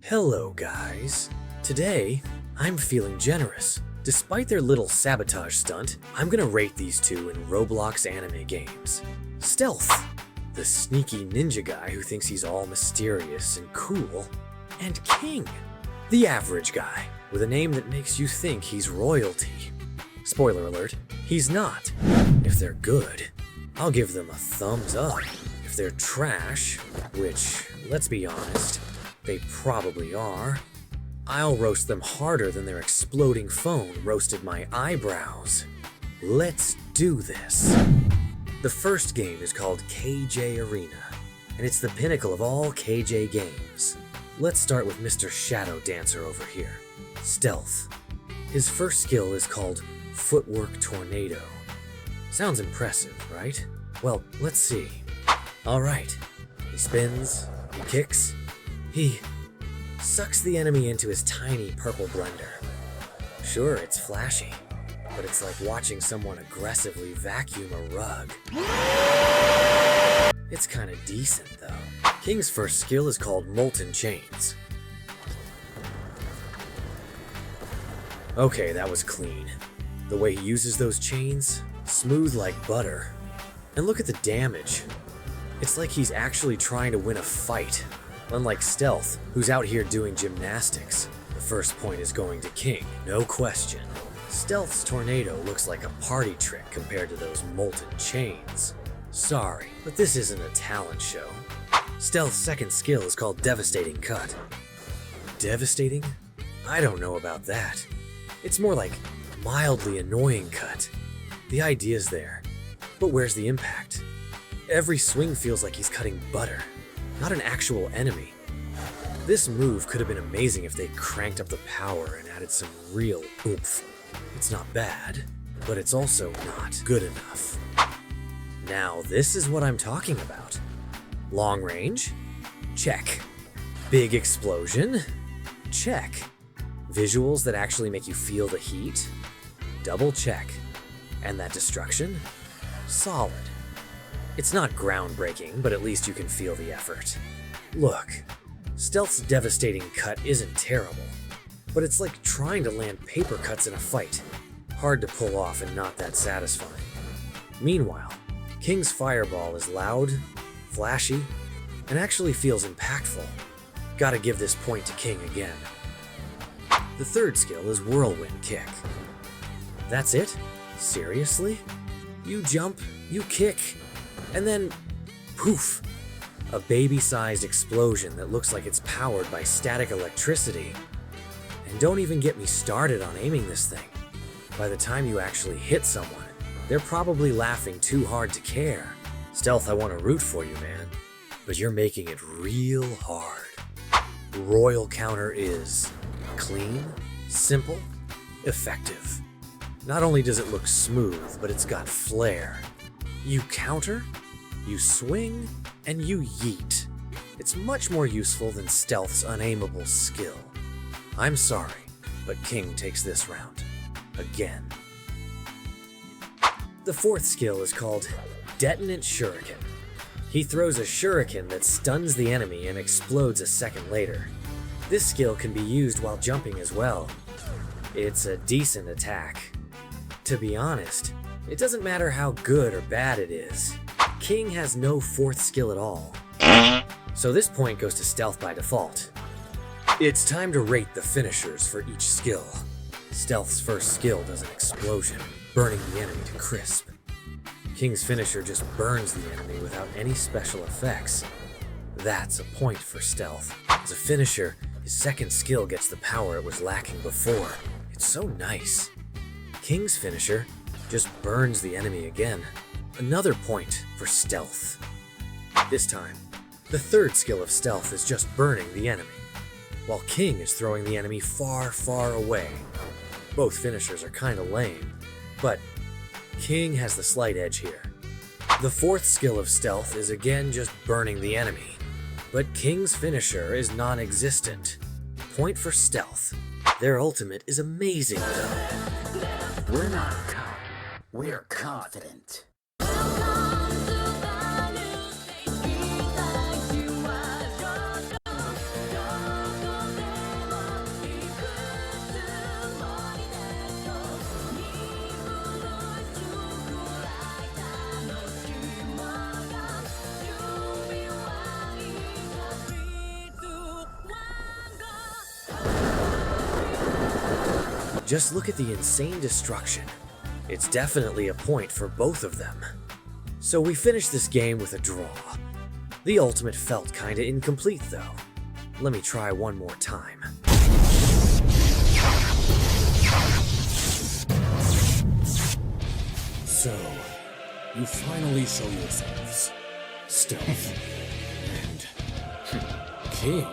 Hello guys. Today, I'm feeling generous. Despite their little sabotage stunt, I'm gonna rate these two in Roblox anime games. Stealth, the sneaky ninja guy who thinks he's all mysterious and cool. And King, the average guy, with a name that makes you think he's royalty. Spoiler alert, he's not. If they're good, I'll give them a thumbs up. If they're trash, which, let's be honest, they probably are, I'll roast them harder than their exploding phone roasted my eyebrows. Let's do this. The first game is called KJ Arena, and it's the pinnacle of all KJ games. Let's start with Mr. Shadow Dancer over here. Stealth. His first skill is called Footwork Tornado. Sounds impressive, right? Well, let's see. Alright, he spins, he kicks, he sucks the enemy into his tiny purple blender. Sure, it's flashy, but it's like watching someone aggressively vacuum a rug. It's kinda decent though. King's first skill is called Molten Chains. Okay, that was clean. The way he uses those chains, smooth like butter. And look at the damage. It's like he's actually trying to win a fight. Unlike Stealth, who's out here doing gymnastics. The first point is going to King, no question. Stealth's tornado looks like a party trick compared to those molten chains. Sorry, but this isn't a talent show. Stealth's second skill is called Devastating Cut. Devastating? I don't know about that. It's more like mildly annoying cut. The idea's there, but where's the impact? Every swing feels like he's cutting butter, not an actual enemy. This move could have been amazing if they cranked up the power and added some real oomph. It's not bad, but it's also not good enough. Now this is what I'm talking about. Long range? Check. Big explosion? Check. Visuals that actually make you feel the heat? Double check. And that destruction? Solid. It's not groundbreaking, but at least you can feel the effort. Look, Stealth's devastating cut isn't terrible, but it's like trying to land paper cuts in a fight. Hard to pull off and not that satisfying. Meanwhile, King's fireball is loud, flashy, and actually feels impactful. Gotta give this point to King again. The third skill is Whirlwind Kick. That's it? Seriously? You jump, you kick, and then poof! A baby-sized explosion that looks like it's powered by static electricity. And don't even get me started on aiming this thing. By the time you actually hit someone, they're probably laughing too hard to care. Stealth, I want to root for you, man, but you're making it real hard. Royal counter is clean, simple, effective. Not only does it look smooth, but it's got flair. You counter, you swing, and you yeet. It's much more useful than Stealth's unaimable skill. I'm sorry, but King takes this round. Again. The fourth skill is called Detonate Shuriken. He throws a shuriken that stuns the enemy and explodes a second later. This skill can be used while jumping as well. It's a decent attack. To be honest, it doesn't matter how good or bad it is. King has no fourth skill at all. So this point goes to Stealth by default. It's time to rate the finishers for each skill. Stealth's first skill does an explosion, burning the enemy to crisp. King's finisher just burns the enemy without any special effects. That's a point for Stealth. As a finisher, his second skill gets the power it was lacking before. It's so nice. King's finisher just burns the enemy again. Another point for Stealth. This time, the third skill of Stealth is just burning the enemy, while King is throwing the enemy far, far away. Both finishers are kinda lame, but King has the slight edge here. The fourth skill of Stealth is again just burning the enemy, but King's finisher is non-existent. Point for Stealth. Their ultimate is amazing though. We're not cocky, we're confident. Just look at the insane destruction. It's definitely a point for both of them. So we finished this game with a draw. The ultimate felt kinda incomplete though. Let me try one more time. So, you finally show yourselves. Stealth. And... King?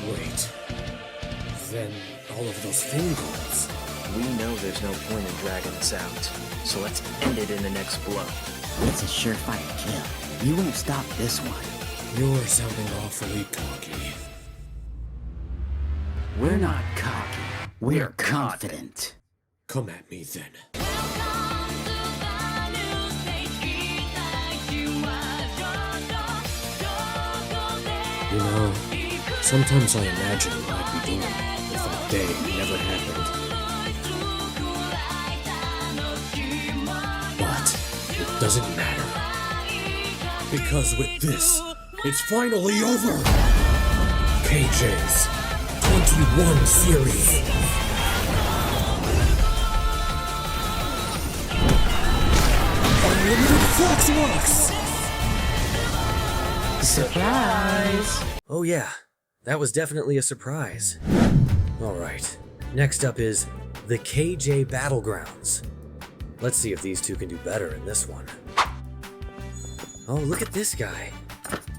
Wait. Then all of those phone calls. We know there's no point in dragging this out, so let's end it in the next blow. It's a surefire kill. You won't stop this one. You're sounding awfully cocky. We're not cocky. We're confident. Come at me then. You know, sometimes I imagine what I'd be doing if that day never happened. But it doesn't matter. Because with this, it's finally over! KJ's 21 series. Unlimited Fox Rocks! Surprise! Oh yeah, that was definitely a surprise. Alright, next up is the KJ Battlegrounds. Let's see if these two can do better in this one. Oh, look at this guy.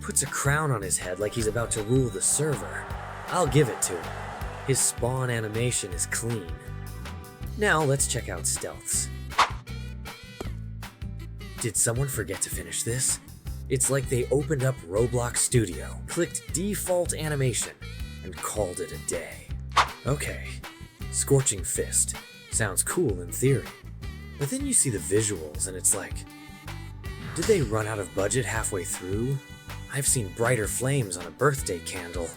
Puts a crown on his head like he's about to rule the server. I'll give it to him. His spawn animation is clean. Now let's check out stealths. Did someone forget to finish this? It's like they opened up ROBLOX Studio, clicked default animation, and called it a day. Okay, Scorching Fist. Sounds cool in theory. But then you see the visuals and it's like, did they run out of budget halfway through? I've seen brighter flames on a birthday candle.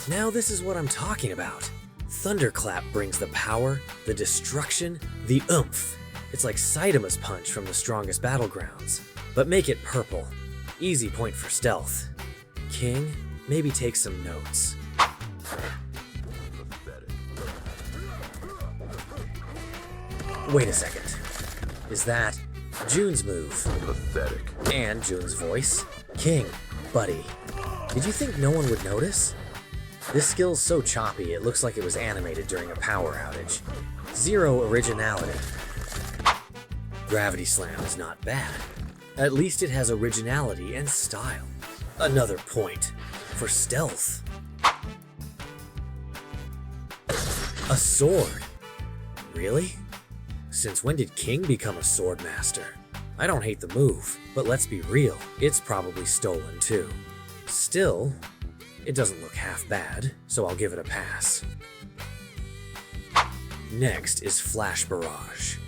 Now this is what I'm talking about. Thunderclap brings the power, the destruction, the oomph. It's like Saitama's punch from the strongest Battlegrounds. But make it purple. Easy point for stealth. King, maybe take some notes. Wait a second. Is that June's move? Pathetic. And June's voice? King, buddy, did you think no one would notice? This skill's so choppy it looks like it was animated during a power outage. Zero originality. Gravity Slam is not bad. At least it has originality and style. Another point for stealth. A sword. Really? Since when did King become a sword master? I don't hate the move, but let's be real, it's probably stolen too. Still, it doesn't look half bad, so I'll give it a pass. Next is Flash Barrage.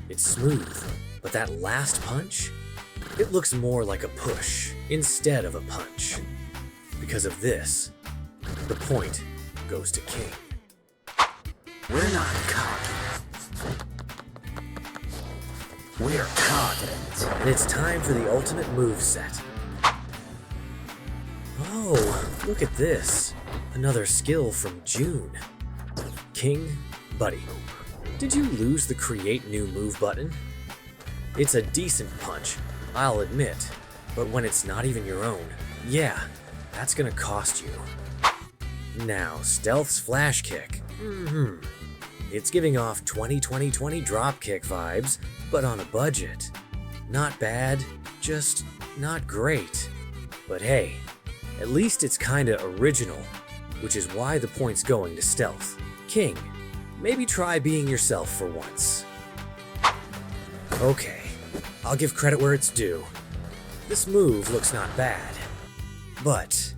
It's smooth, but that last punch? It looks more like a push instead of a punch. Because of this, the point goes to King. We're not cocky. We're confident. And it's time for the ultimate move set. Oh, look at this. Another skill from June. King, buddy, did you lose the create new move button? It's a decent punch, I'll admit, but when it's not even your own, yeah, that's gonna cost you. Now, Stealth's Flash Kick. It's giving off 20-20-20 dropkick vibes, but on a budget. Not bad, just not great. But hey, at least it's kinda original, which is why the point's going to Stealth. King, maybe try being yourself for once. Okay, I'll give credit where it's due. This move looks not bad. But,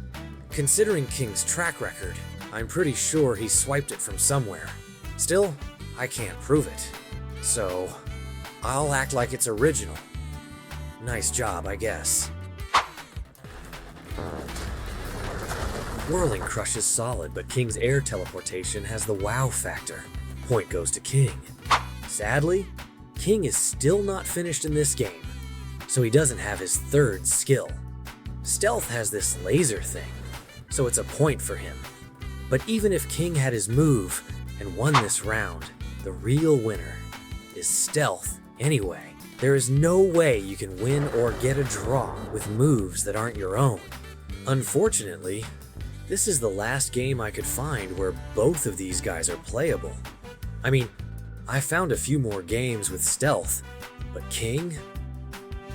considering King's track record, I'm pretty sure he swiped it from somewhere. Still, I can't prove it. So, I'll act like it's original. Nice job, I guess. Whirling Crush is solid, but King's air teleportation has the wow factor. Point goes to King. Sadly, King is still not finished in this game, so he doesn't have his third skill. Stealth has this laser thing, so it's a point for him. But even if King had his move, and won this round. The real winner is stealth. Anyway, there is no way you can win or get a draw with moves that aren't your own. Unfortunately, this is the last game I could find where both of these guys are playable. I mean, I found a few more games with stealth, but King?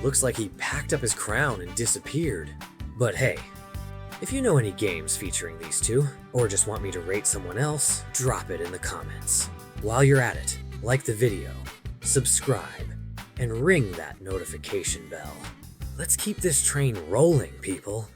Looks like he packed up his crown and disappeared. But hey, if you know any games featuring these two, or just want me to rate someone else, drop it in the comments. While you're at it, like the video, subscribe, and ring that notification bell. Let's keep this train rolling, people.